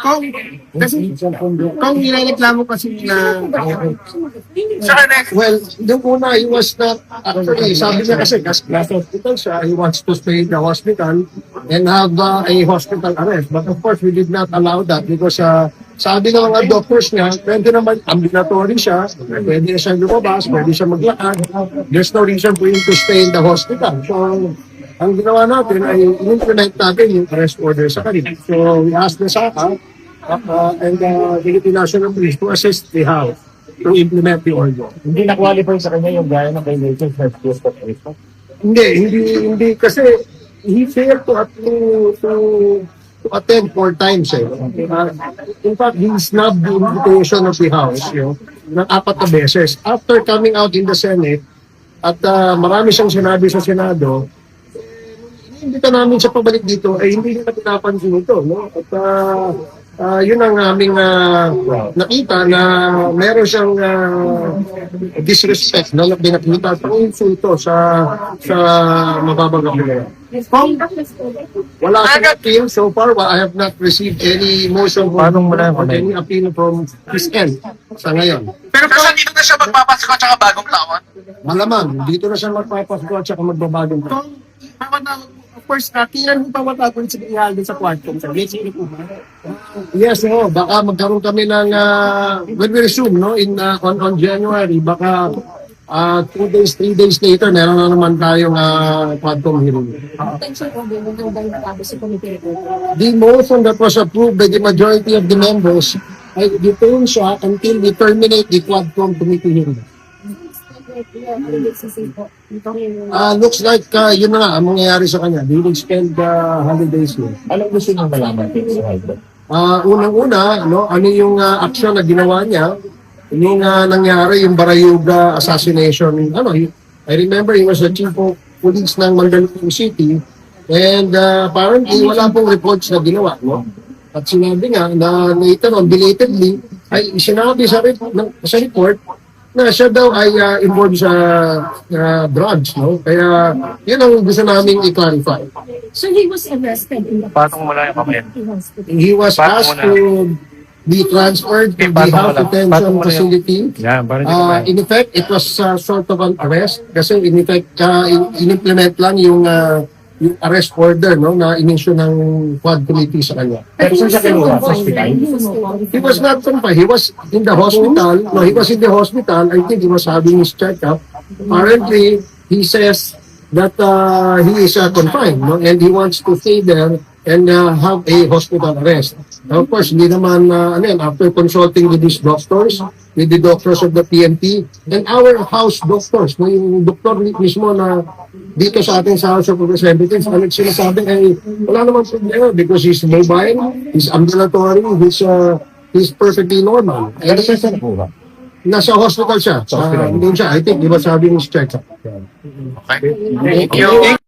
Kung nireklamo kasi na, well, yung una, he was not, actually, sabi niya kasi nasa hospital siya, he wants to stay in the hospital and have a hospital arrest. But of course, we did not allow that because sabi ng mga doctors niya, pwede naman, ambulatory siya, pwede na siya lumabas, pwede siya maglakad. There's no reason for him to stay in the hospital. So, ang ginawa natin ay implement natin yung arrest order sa kanila. So, we asked the SACA and the Philippine National Police to assist the House to implement the order. Hindi na-qualify sa kanya yung gaya ng violation sa first of April? Hindi kasi he failed to attend 4 times eh. In fact, he snubbed the invitation of the House ng 4 na beses. After coming out in the Senate at marami siyang sinabi sa Senado, iniimbita namin siya pabalik dito ay hindi nila pinapansin ito. No? At yun ang aming nakita na meron siyang disrespect na pinakita at insulto sa mababang kapila. Wala akong appeal so far. I have not received any motion or any appeal from his end sa ngayon. Pero dito na siya magpapasko at saka bagong taon? Malamang, dito na siya magpapasko at saka magbabagong taon. Of course, kailan mo pa matapon si Ihaldo sa Quadcom? Sa Gate po ba? Yes, baka magkaroon kami ng when we resume on January, baka 2 days, 3 days later, meron na naman tayong Quadcom hearing. The motion that was approved by the majority of the members ay detain siya until we terminate the Quadcom committee hearing. Looks like yun na nga ang mangyayari sa kanya. They will spend holidays here. Alam gusto nyo malaman dito sa Haldo? Unang-una, ano yung action na ginawa niya, yung nangyari, yung Barayuga assassination. I remember he was the chief of police ng Mandaluyong City and apparently wala pong reports na ginawa. No? At sinabi nga na later on, belatedly, ay sinabi sa report na siya daw ay involved sa drugs, no? Kaya yun ang gusto namin i-clarify. So he was arrested in the Patong mula yung kamay. He was asked to be transferred to the House Detention Facility. In effect, it was sort of an arrest kasi in effect, in-implement lang yung arrest order na inisyo ng Quad Committee sa kanya. Pero siya kinuha sa hospital? He was not confined. He was in the hospital. No, he was in the hospital. I think he was having his checkup. Apparently, he says that he is confined, and he wants to stay there and have a hospital arrest. Now, of course, hindi naman, after consulting with these doctors, with the doctors of the PNP, and our house doctors, yung doktor mismo na dito sa ating sa House of Representatives, sinasabi ay wala namang problema because he's mobile, he's ambulatory, he's perfectly normal. Pero siya po ba? Nasa hospital siya. Doon siya. I think he was having his check-up. Okay. Thank you.